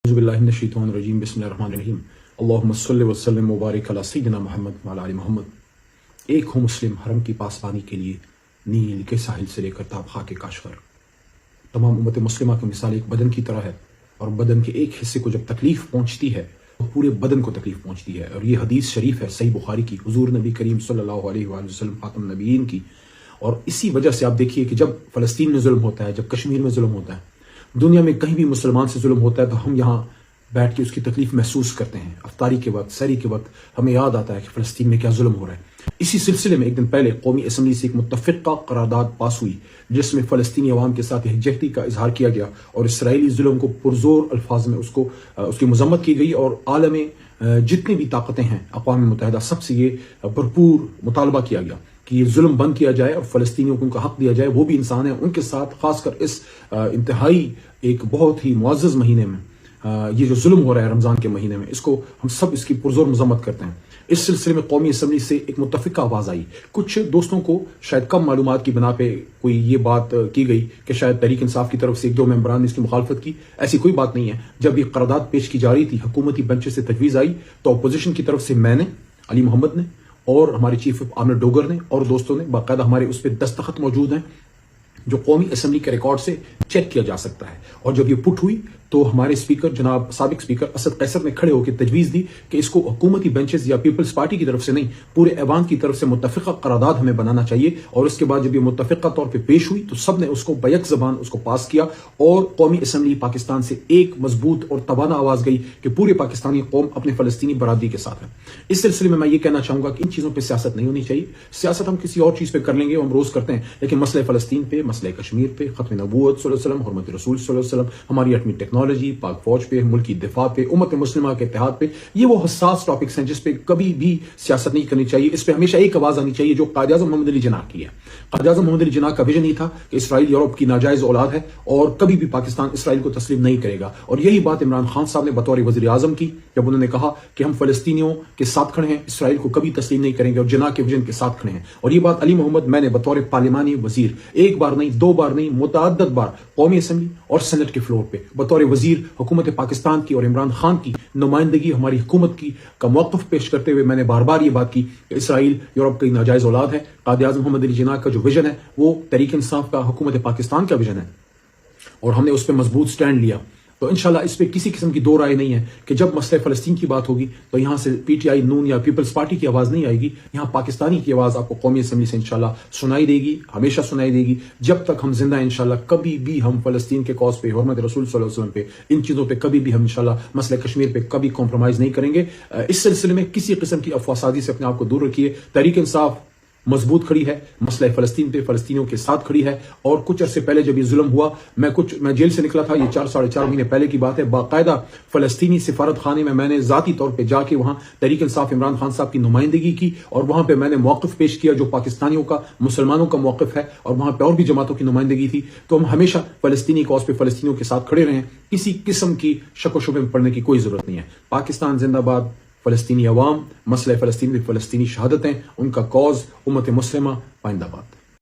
اعوذ باللہ من الشیطان الرجیم بسم اللہ الرحمن الرحیم اللہم صلی وسلم وبارک علی سیدنا محمد وعلی آل محمد۔ ایک ہو مسلم حرم کی پاسبانی کے لیے نیل کے ساحل سے لے کر تابخا کے کاشغر، تمام امت مسلمہ کی مثال ایک بدن کی طرح ہے، اور بدن کے ایک حصے کو جب تکلیف پہنچتی ہے تو پورے بدن کو تکلیف پہنچتی ہے۔ اور یہ حدیث شریف ہے صحیح بخاری کی، حضور نبی کریم صلی اللہ علیہ وآلہ وسلم خاتم النبیین کی۔ اور اسی وجہ سے آپ دیکھیے کہ جب فلسطین میں ظلم ہوتا ہے، جب کشمیر میں ظلم ہوتا ہے، دنیا میں کہیں بھی مسلمان سے ظلم ہوتا ہے تو ہم یہاں بیٹھ کے اس کی تکلیف محسوس کرتے ہیں۔ افطاری کے وقت، سحری کے وقت ہمیں یاد آتا ہے کہ فلسطین میں کیا ظلم ہو رہا ہے۔ اسی سلسلے میں ایک دن پہلے قومی اسمبلی سے ایک متفقہ قرارداد پاس ہوئی جس میں فلسطینی عوام کے ساتھ یکجہتی کا اظہار کیا گیا اور اسرائیلی ظلم کو پرزور الفاظ میں اس کی مذمت کی گئی، اور عالم جتنی بھی طاقتیں ہیں، اقوام متحدہ، سب سے یہ بھرپور مطالبہ کیا گیا کہ یہ ظلم بند کیا جائے اور فلسطینیوں کو ان کا حق دیا جائے۔ وہ بھی انسان ہیں، ان کے ساتھ خاص کر اس انتہائی ایک بہت ہی معزز مہینے میں یہ جو ظلم ہو رہا ہے رمضان کے مہینے میں، اس کو ہم سب اس کی پرزور مذمت کرتے ہیں۔ اس سلسلے میں قومی اسمبلی سے ایک متفقہ آواز آئی۔ کچھ دوستوں کو شاید کم معلومات کی بنا پہ کوئی یہ بات کی گئی کہ شاید تحریک انصاف کی طرف سے ایک دو ممبران نے اس کی مخالفت کی۔ ایسی کوئی بات نہیں ہے۔ جب یہ قرارداد پیش کی جا رہی تھی، حکومتی بینچ سے تجویز آئی تو اپوزیشن کی طرف سے میں نے، علی محمد نے، اور ہمارے چیف عامر ڈوگر نے اور دوستوں نے، باقاعدہ ہمارے اس پہ دستخط موجود ہیں جو قومی اسمبلی کے ریکارڈ سے چیک کیا جا سکتا ہے۔ اور جب یہ پٹ ہوئی تو ہمارے اسپیکر جناب سابق اسپیکر اسد قیصر نے کھڑے ہو کے تجویز دی کہ اس کو حکومتی بینچز یا پیپلز پارٹی کی طرف سے نہیں، پورے ایوان کی طرف سے متفقہ قرارداد ہمیں بنانا چاہیے۔ اور اس کے بعد جب یہ متفقہ طور پہ پیش ہوئی تو سب نے اس کو بیک زبان اس کو پاس کیا، اور قومی اسمبلی پاکستان سے ایک مضبوط اور توانا آواز گئی کہ پورے پاکستانی قوم اپنے فلسطینی برادری کے ساتھ ہے۔ اس سلسلے میں یہ کہنا چاہوں گا کہ ان چیزوں پہ سیاست نہیں ہونی چاہیے۔ سیاست ہم کسی اور چیز پہ کر لیں گے، ہم روز کرتے ہیں، لیکن مسئلہ فلسطین پہ، مسئلہ کشمیر پہ، ختم نبوت صلی اللہ علیہ وسلم، حرمت رسول صلی اللہ علیہ وسلم، ہماری ایٹمی ٹیکنالوجی، پاک فوج پہ، ملکی دفاع پہ، امت مسلمہ کے اتحاد پہ، یہ وہ حساس ٹاپکس ہیں جس پہ کبھی بھی سیاست نہیں کرنی چاہیے۔ اس پہ ہمیشہ ایک آواز آنی چاہیے جو قائد اعظم محمد علی جناح کی ہے۔ قائد اعظم محمد علی جناح کا ویژن یہ تھا کہ اسرائیل یورپ کی ناجائز اولاد ہے اور کبھی بھی پاکستان اسرائیل کو تسلیم نہیں کرے گا، اور یہی بات عمران خان صاحب نے بطور وزیر اعظم کی جب انہوں نے کہا کہ ہم فلسطینیوں کے ساتھ کھڑے ہیں، اسرائیل کو کبھی تسلیم نہیں کریں گے، اور جناح کے ویژن کے ساتھ کھڑے ہیں۔ اور یہ بات علی محمد میں نے بطور پارلیمانی وزیر ایک بار نہیں، دو بار نہیں، متعدد بار قومی اسمبلی اور سینٹ کے فلور پہ بطور وزیر حکومت پاکستان کی اور عمران خان کی نمائندگی ہماری حکومت کی کا موقف پیش کرتے ہوئے میں نے بار بار یہ بات کی کہ اسرائیل یورپ کی ناجائز اولاد ہے۔ قائد اعظم محمد علی جناح کا جو ویژن ہے وہ تحریک انصاف کا، حکومت پاکستان کا ویژن ہے، اور ہم نے اس پہ مضبوط سٹینڈ لیا۔ تو انشاءاللہ اس پہ کسی قسم کی دو رائے نہیں ہے کہ جب مسئلہ فلسطین کی بات ہوگی تو یہاں سے پی ٹی آئی، نون یا پیپلز پارٹی کی آواز نہیں آئے گی، یہاں پاکستانی کی آواز آپ کو قومی اسمبلی سے انشاءاللہ سنائی دے گی، ہمیشہ سنائی دے گی۔ جب تک ہم زندہ ہیں انشاءاللہ کبھی بھی ہم فلسطین کے کاز پہ، حرمت رسول صلی اللہ علیہ وسلم پہ، ان چیزوں پہ کبھی بھی ہم انشاءاللہ مسئلہ کشمیر پہ کبھی کمپرومائز نہیں کریں گے۔ اس سلسلے میں کسی قسم کی افواہ سازی سے اپنے آپ کو دور رکھیے۔ تحریک انصاف مضبوط کھڑی ہے، مسئلہ فلسطین پہ فلسطینیوں کے ساتھ کھڑی ہے۔ اور کچھ عرصے پہلے جب یہ ظلم ہوا، میں جیل سے نکلا تھا، یہ 4 مہینے پہلے کی بات ہے، باقاعدہ فلسطینی سفارت خانے میں نے ذاتی طور پہ جا کے وہاں تحریک انصاف عمران خان صاحب کی نمائندگی کی، اور وہاں پہ میں نے موقف پیش کیا جو پاکستانیوں کا، مسلمانوں کا موقف ہے، اور وہاں پہ اور بھی جماعتوں کی نمائندگی تھی۔ تو ہم ہمیشہ فلسطینی کاز پہ فلسطینیوں کے ساتھ کھڑے رہے، کسی قسم کی شک و شبے میں پڑنے کی کوئی ضرورت نہیں ہے۔ پاکستان زندہ باد، فلسطینی عوام، مسئلہ فلسطین میں فلسطینی شہادتیں، ان کا کاز امت مسلمہ پائندہ باد۔